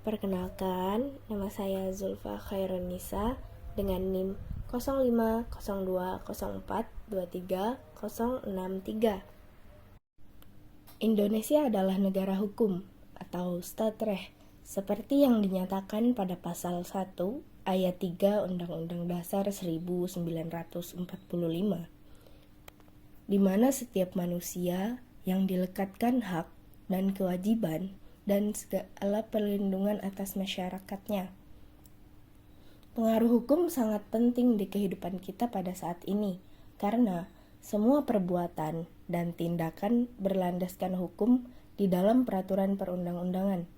Perkenalkan, nama saya Zulfa Khairunisa dengan NIM 050204230063. Indonesia adalah negara hukum atau Staatsrecht seperti yang dinyatakan pada pasal 1 ayat 3 Undang-Undang Dasar 1945, di mana setiap manusia yang dilekatkan hak dan kewajiban dan segala perlindungan atas masyarakatnya. Pengaruh hukum sangat penting di kehidupan kita pada saat ini, karena semua perbuatan dan tindakan berlandaskan hukum di dalam peraturan perundang-undangan.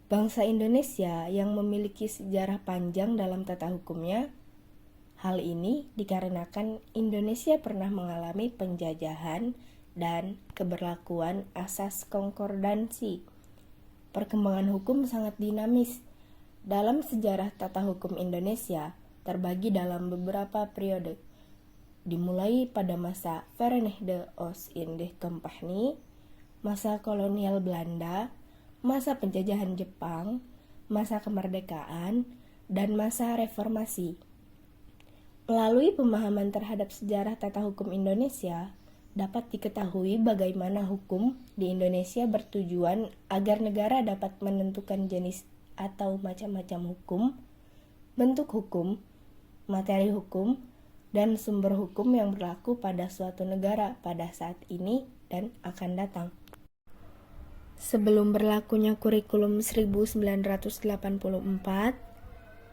Bangsa Indonesia yang memiliki sejarah panjang dalam tata hukumnya, hal ini dikarenakan Indonesia pernah mengalami penjajahan dan keberlakuan asas konkordansi. Perkembangan hukum sangat dinamis. Dalam sejarah tata hukum Indonesia terbagi dalam beberapa periode, dimulai pada masa Verenigde Oost-Indisch Compagnie, masa kolonial Belanda, masa penjajahan Jepang, masa kemerdekaan, dan masa reformasi. Melalui pemahaman terhadap sejarah tata hukum Indonesia, dapat diketahui bagaimana hukum di Indonesia bertujuan agar negara dapat menentukan jenis atau macam-macam hukum, bentuk hukum, materi hukum, dan sumber hukum yang berlaku pada suatu negara pada saat ini dan akan datang. Sebelum berlakunya kurikulum 1984,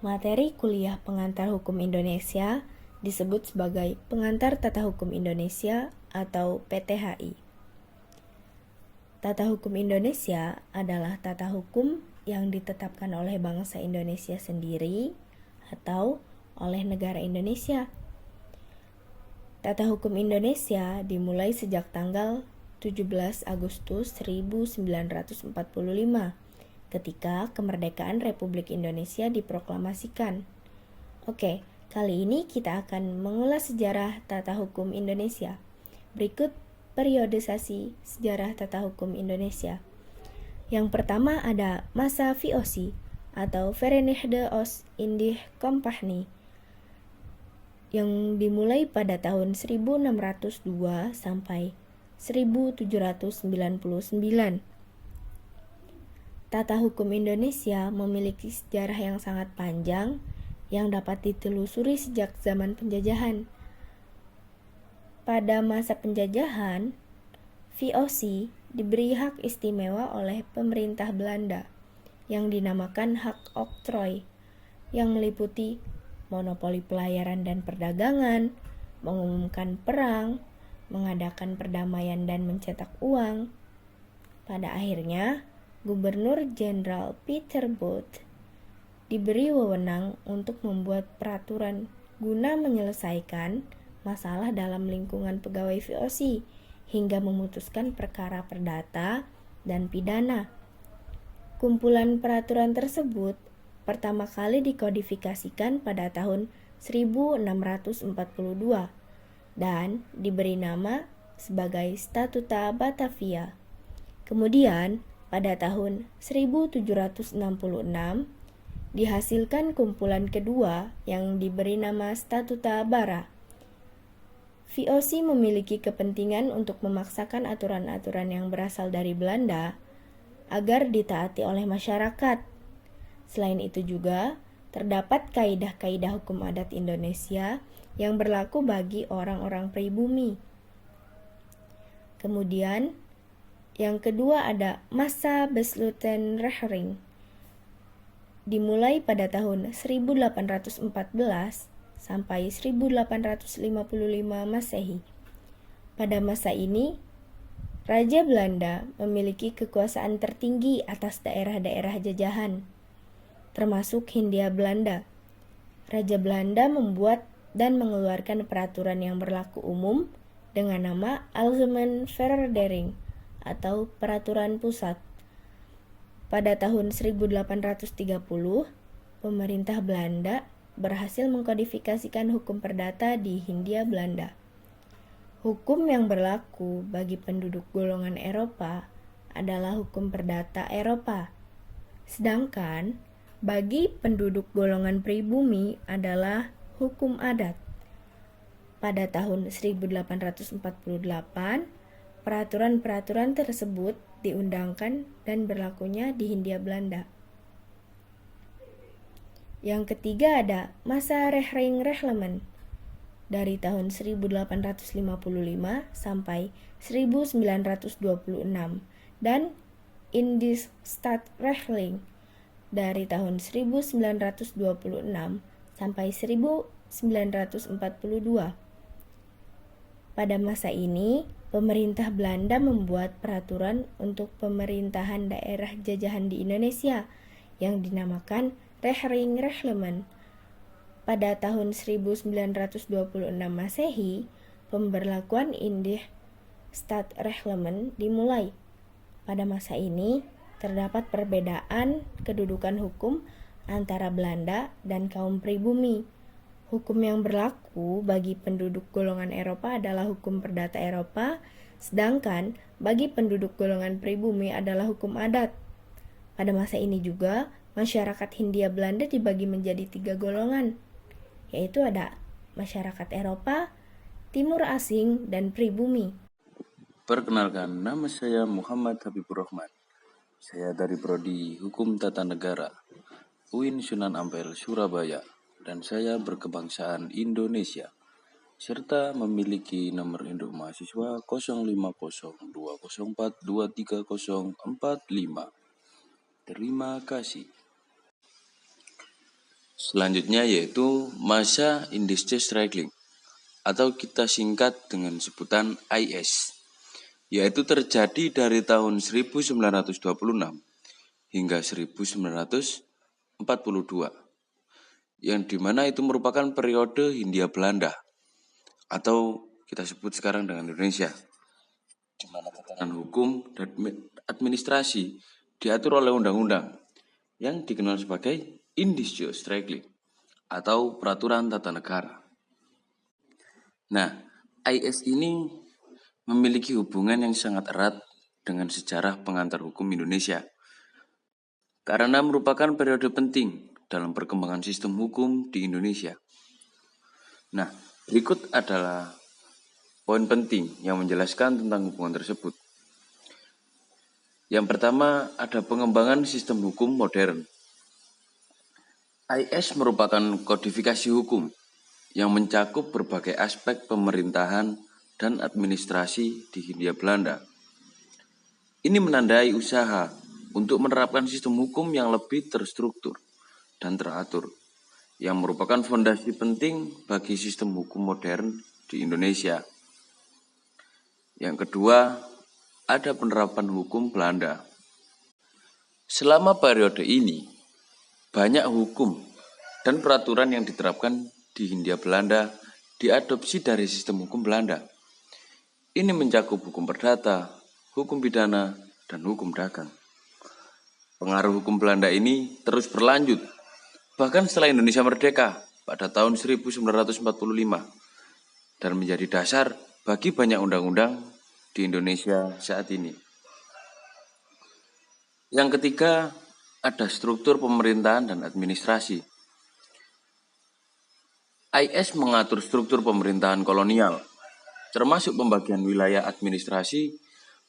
materi kuliah pengantar hukum Indonesia disebut sebagai Pengantar Tata Hukum Indonesia atau PTHI. Tata hukum Indonesia adalah tata hukum yang ditetapkan oleh bangsa Indonesia sendiri atau oleh negara Indonesia. Tata hukum Indonesia dimulai sejak tanggal 17 Agustus 1945 ketika kemerdekaan Republik Indonesia diproklamasikan. Oke, kali ini kita akan mengulas sejarah tata hukum Indonesia. Berikut periodisasi sejarah tata hukum Indonesia. Yang pertama ada masa VOC atau Verenigde Oost-Indisch Compagnie yang dimulai pada tahun 1602 sampai 1799. Tata hukum Indonesia memiliki sejarah yang sangat panjang yang dapat ditelusuri sejak zaman penjajahan. Pada masa penjajahan, VOC diberi hak istimewa oleh pemerintah Belanda yang dinamakan hak oktrooi, yang meliputi monopoli pelayaran dan perdagangan, mengumumkan perang, mengadakan perdamaian dan mencetak uang. Pada akhirnya, Gubernur Jenderal Peter Booth diberi wewenang untuk membuat peraturan guna menyelesaikan masalah dalam lingkungan pegawai VOC hingga memutuskan perkara perdata dan pidana. Kumpulan peraturan tersebut pertama kali dikodifikasikan pada tahun 1642 dan diberi nama sebagai Statuta Batavia. Kemudian, pada tahun 1766, dihasilkan kumpulan kedua yang diberi nama Statuta Bara. VOC memiliki kepentingan untuk memaksakan aturan-aturan yang berasal dari Belanda agar ditaati oleh masyarakat. Selain itu juga, terdapat kaidah-kaidah hukum adat Indonesia yang berlaku bagi orang-orang pribumi. Kemudian, yang kedua ada masa Beslutenrechtering. Dimulai pada tahun 1814 sampai 1855 Masehi. Pada masa ini, Raja Belanda memiliki kekuasaan tertinggi atas daerah-daerah jajahan, termasuk Hindia Belanda. Raja Belanda membuat dan mengeluarkan peraturan yang berlaku umum dengan nama Algemene Verordening atau Peraturan Pusat. Pada tahun 1830, pemerintah Belanda berhasil mengkodifikasikan hukum perdata di Hindia Belanda. Hukum yang berlaku bagi penduduk golongan Eropa adalah hukum perdata Eropa. Sedangkan bagi penduduk golongan pribumi adalah hukum adat. Pada tahun 1848, peraturan-peraturan tersebut diundangkan dan berlakunya di Hindia Belanda. Yang ketiga ada masa Regering-Reglement dari tahun 1855 sampai 1926 dan Indienststadregeling dari tahun 1926 sampai 1942. Pada masa ini, pemerintah Belanda membuat peraturan untuk pemerintahan daerah jajahan di Indonesia yang dinamakan Regering-Reglement. Pada tahun 1926 Masehi, pemberlakuan Indienststadregelement dimulai. Pada masa ini, terdapat perbedaan kedudukan hukum antara Belanda dan kaum pribumi. Hukum yang berlaku bagi penduduk golongan Eropa adalah hukum perdata Eropa, sedangkan bagi penduduk golongan pribumi adalah hukum adat. Pada masa ini juga, masyarakat Hindia Belanda dibagi menjadi 3 golongan, yaitu ada masyarakat Eropa, Timur Asing, dan pribumi. Perkenalkan, nama saya Muhammad Habibur Rahman. Saya dari Prodi Hukum Tata Negara, UIN Sunan Ampel, Surabaya, dan saya berkebangsaan Indonesia, serta memiliki nomor induk mahasiswa 050204230045. Terima kasih. Selanjutnya yaitu masa Indienststregeling, atau kita singkat dengan sebutan IS, yaitu terjadi dari tahun 1926 hingga 1942, yang dimana itu merupakan periode Hindia Belanda, atau kita sebut sekarang dengan Indonesia, di mana tatanan hukum dan administrasi diatur oleh undang-undang yang dikenal sebagai Indienststregeling atau peraturan tata negara. Nah, IS ini memiliki hubungan yang sangat erat dengan sejarah pengantar hukum Indonesia, karena merupakan periode penting dalam perkembangan sistem hukum di Indonesia. Nah, berikut adalah poin penting yang menjelaskan tentang hubungan tersebut. Yang pertama, ada pengembangan sistem hukum modern. IS merupakan kodifikasi hukum yang mencakup berbagai aspek pemerintahan dan administrasi di Hindia Belanda. Ini menandai usaha untuk menerapkan sistem hukum yang lebih terstruktur dan teratur, yang merupakan fondasi penting bagi sistem hukum modern di Indonesia. Yang kedua, ada penerapan hukum Belanda. Selama periode ini, banyak hukum dan peraturan yang diterapkan di Hindia Belanda diadopsi dari sistem hukum Belanda. Ini mencakup hukum perdata, hukum pidana, dan hukum dagang. Pengaruh hukum Belanda ini terus berlanjut bahkan setelah Indonesia merdeka pada tahun 1945 dan menjadi dasar bagi banyak undang-undang di Indonesia saat ini. Yang ketiga, ada struktur pemerintahan dan administrasi. IS mengatur struktur pemerintahan kolonial, termasuk pembagian wilayah administrasi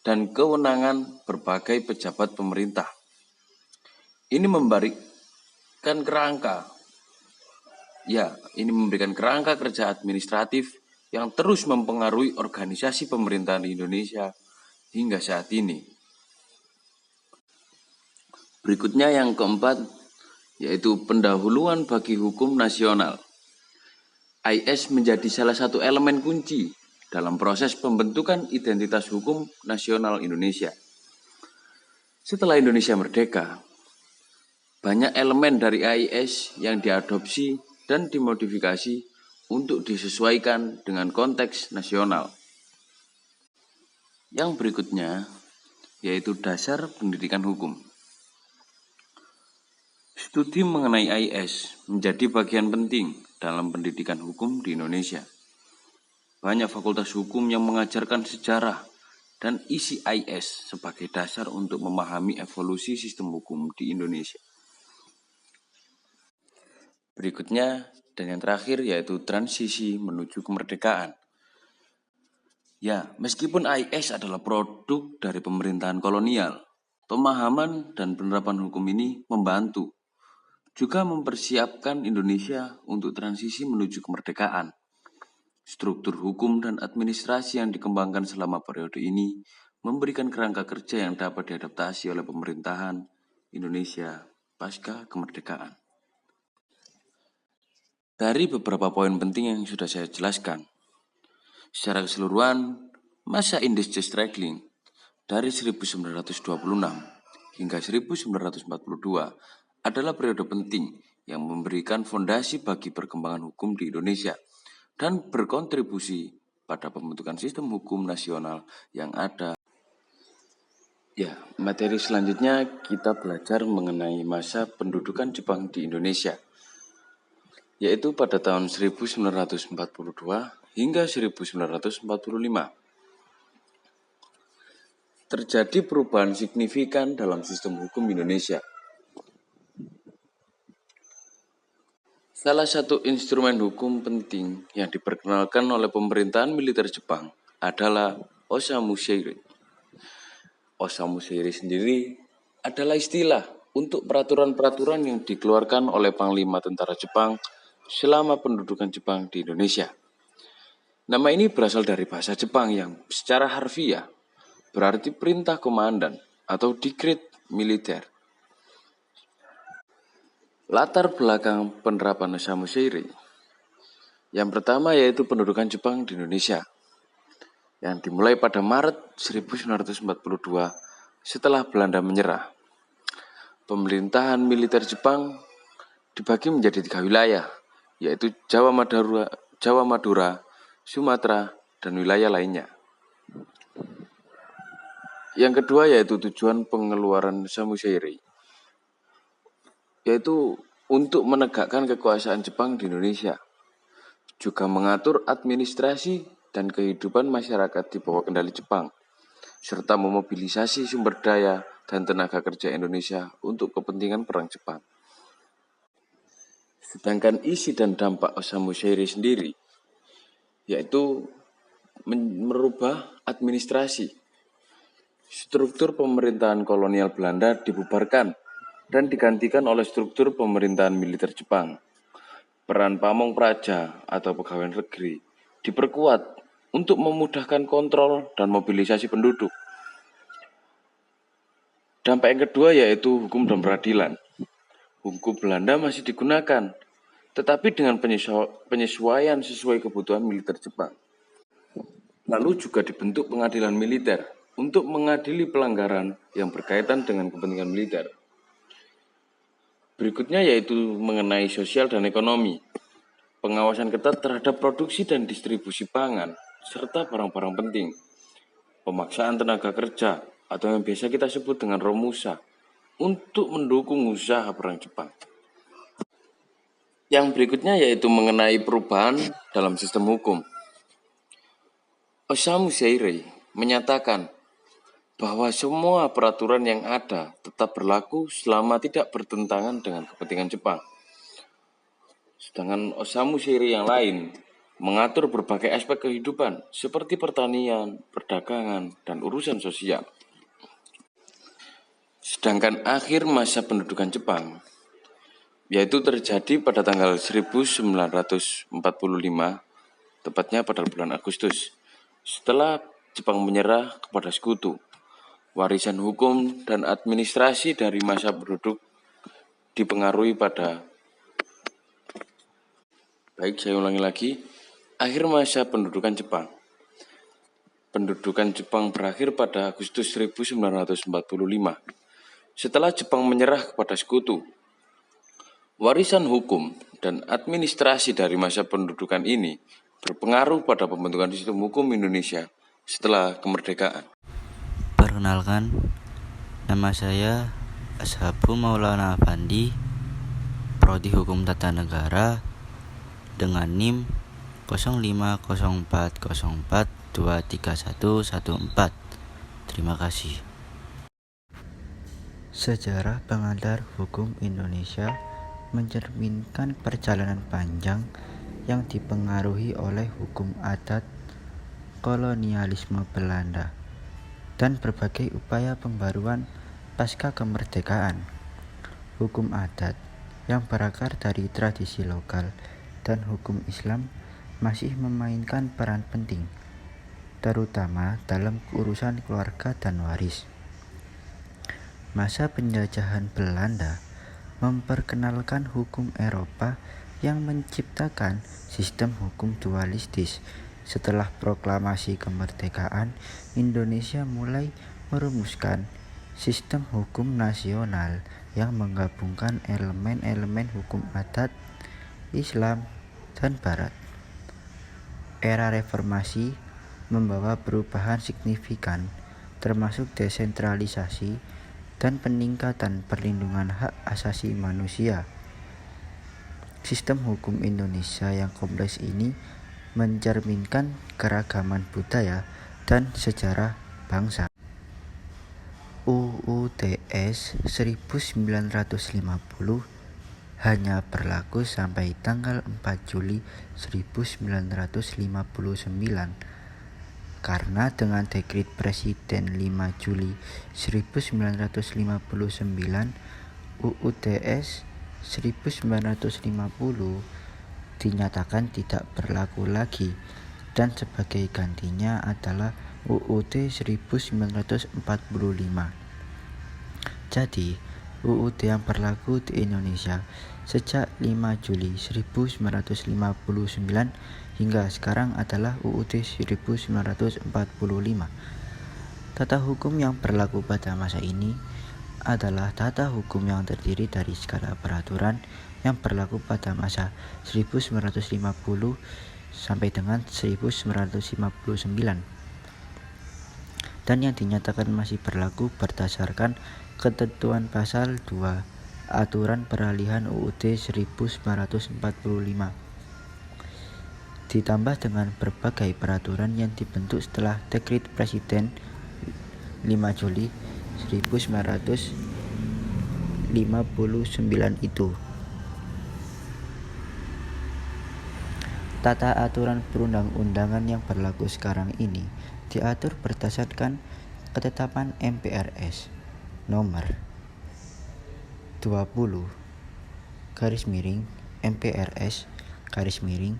dan kewenangan berbagai pejabat pemerintah. Ini memberikan kerangka kerja administratif yang terus mempengaruhi organisasi pemerintahan di Indonesia hingga saat ini. Berikutnya yang keempat, yaitu pendahuluan bagi hukum nasional. IS menjadi salah satu elemen kunci dalam proses pembentukan identitas hukum nasional Indonesia. Setelah Indonesia merdeka, banyak elemen dari IS yang diadopsi dan dimodifikasi untuk disesuaikan dengan konteks nasional. Yang berikutnya, yaitu dasar pendidikan hukum. Studi mengenai IS menjadi bagian penting dalam pendidikan hukum di Indonesia. Banyak fakultas hukum yang mengajarkan sejarah dan ICIS sebagai dasar untuk memahami evolusi sistem hukum di Indonesia. Berikutnya, dan yang terakhir yaitu transisi menuju kemerdekaan. Ya, meskipun IS adalah produk dari pemerintahan kolonial, pemahaman dan penerapan hukum ini membantu juga mempersiapkan Indonesia untuk transisi menuju kemerdekaan. Struktur hukum dan administrasi yang dikembangkan selama periode ini memberikan kerangka kerja yang dapat diadaptasi oleh pemerintahan Indonesia pasca kemerdekaan. Dari beberapa poin penting yang sudah saya jelaskan, secara keseluruhan, masa industri struggling dari 1926 hingga 1942 adalah periode penting yang memberikan fondasi bagi perkembangan hukum di Indonesia dan berkontribusi pada pembentukan sistem hukum nasional yang ada. Ya, materi selanjutnya kita belajar mengenai masa pendudukan Jepang di Indonesia, yaitu pada tahun 1942 hingga 1945. Terjadi perubahan signifikan dalam sistem hukum Indonesia. Salah satu instrumen hukum penting yang diperkenalkan oleh pemerintahan militer Jepang adalah Osamu Seirei. Osamu Seirei sendiri adalah istilah untuk peraturan-peraturan yang dikeluarkan oleh Panglima Tentara Jepang selama pendudukan Jepang di Indonesia. Nama ini berasal dari bahasa Jepang yang secara harfiah berarti perintah komandan atau dekret militer. Latar belakang penerapan Osamu Seirei. Yang pertama yaitu pendudukan Jepang di Indonesia, yang dimulai pada Maret 1942 setelah Belanda menyerah. Pemerintahan militer Jepang dibagi menjadi 3 wilayah, yaitu Jawa Madura, Sumatera, dan wilayah lainnya. Yang kedua yaitu tujuan pengeluaran Osamu Seirei, yaitu untuk menegakkan kekuasaan Jepang di Indonesia, juga mengatur administrasi dan kehidupan masyarakat di bawah kendali Jepang, serta memobilisasi sumber daya dan tenaga kerja Indonesia untuk kepentingan perang Jepang. Sedangkan isi dan dampak Osamu Seirei sendiri, yaitu merubah administrasi. Struktur pemerintahan kolonial Belanda dibubarkan dan digantikan oleh struktur pemerintahan militer Jepang. Peran pamong praja atau pegawai negeri diperkuat untuk memudahkan kontrol dan mobilisasi penduduk. Dampak yang kedua yaitu hukum dan peradilan. Hukum Belanda masih digunakan, tetapi dengan penyesuaian sesuai kebutuhan militer Jepang. Lalu juga dibentuk pengadilan militer untuk mengadili pelanggaran yang berkaitan dengan kepentingan militer. Berikutnya yaitu mengenai sosial dan ekonomi. Pengawasan ketat terhadap produksi dan distribusi pangan, serta barang-barang penting. Pemaksaan tenaga kerja, atau yang biasa kita sebut dengan Romusa, untuk mendukung usaha perang Jepang. Yang berikutnya yaitu mengenai perubahan dalam sistem hukum. Osamu Seirei menyatakan bahwa semua peraturan yang ada tetap berlaku selama tidak bertentangan dengan kepentingan Jepang. Sedangkan Osamu Seirei yang lain mengatur berbagai aspek kehidupan seperti pertanian, perdagangan, dan urusan sosial. Sedangkan akhir masa pendudukan Jepang, yaitu terjadi pada tanggal 1945, tepatnya pada bulan Agustus, setelah Jepang menyerah kepada sekutu. Warisan hukum dan administrasi dari masa penduduk dipengaruhi pada saya ulangi lagi. Akhir masa pendudukan Jepang. Pendudukan Jepang berakhir pada Agustus 1945. Setelah Jepang menyerah kepada sekutu. Warisan hukum dan administrasi dari masa pendudukan ini berpengaruh pada pembentukan sistem hukum Indonesia setelah kemerdekaan. Perkenalkan, nama saya Ashabu Maulana Afandi, Prodi Hukum Tata Negara dengan NIM 05040423114. Terima kasih. Sejarah pengantar hukum Indonesia mencerminkan perjalanan panjang yang dipengaruhi oleh hukum adat, kolonialisme Belanda, dan berbagai upaya pembaruan pasca kemerdekaan. Hukum adat yang berakar dari tradisi lokal dan hukum Islam masih memainkan peran penting, terutama dalam urusan keluarga dan waris. Masa penjajahan Belanda memperkenalkan hukum Eropa yang menciptakan sistem hukum dualistis. Setelah proklamasi kemerdekaan, Indonesia mulai merumuskan sistem hukum nasional yang menggabungkan elemen-elemen hukum adat, Islam, dan Barat. Era reformasi membawa perubahan signifikan, termasuk desentralisasi dan peningkatan perlindungan hak asasi manusia. Sistem hukum Indonesia yang kompleks ini mencerminkan keragaman budaya dan sejarah bangsa. UU TS 1950 hanya berlaku sampai tanggal 4 Juli 1959. Karena dengan dekret Presiden 5 Juli 1959, UU TS 1950 dinyatakan tidak berlaku lagi, dan sebagai gantinya adalah UUD 1945. Jadi, UUD yang berlaku di Indonesia sejak 5 Juli 1959 hingga sekarang adalah UUD 1945. Tata hukum yang berlaku pada masa ini adalah tata hukum yang terdiri dari segala peraturan yang berlaku pada masa 1950 sampai dengan 1959 dan yang dinyatakan masih berlaku berdasarkan ketentuan pasal 2 Aturan Peralihan UUD 1945, ditambah dengan berbagai peraturan yang dibentuk setelah dekret Presiden 5 Juli 1959 itu. Tata aturan perundang-undangan yang berlaku sekarang ini diatur berdasarkan ketetapan MPRS nomor 20 MPRS 1966.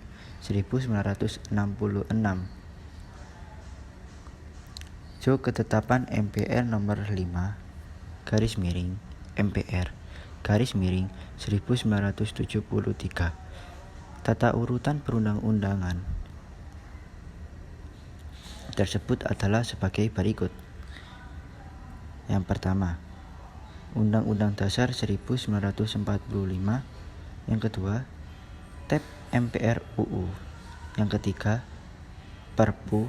Jo ketetapan MPR nomor 5 MPR 1973. Tata urutan perundang-undangan tersebut adalah sebagai berikut. Yang pertama, Undang-Undang Dasar 1945. Yang kedua, TEP MPR UU. Yang ketiga, Perpu.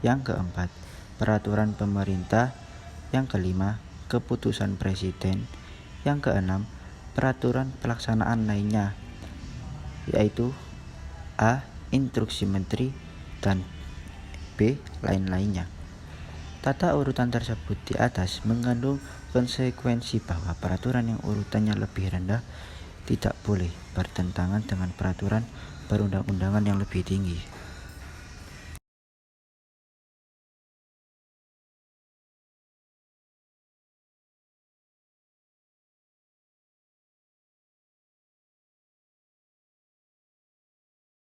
Yang keempat, Peraturan Pemerintah. Yang kelima, Keputusan Presiden. Yang keenam, peraturan pelaksanaan lainnya, yaitu A. Instruksi Menteri, dan B. lain-lainnya. Tata urutan tersebut di atas mengandung konsekuensi bahwa peraturan yang urutannya lebih rendah tidak boleh bertentangan dengan peraturan perundang-undangan yang lebih tinggi.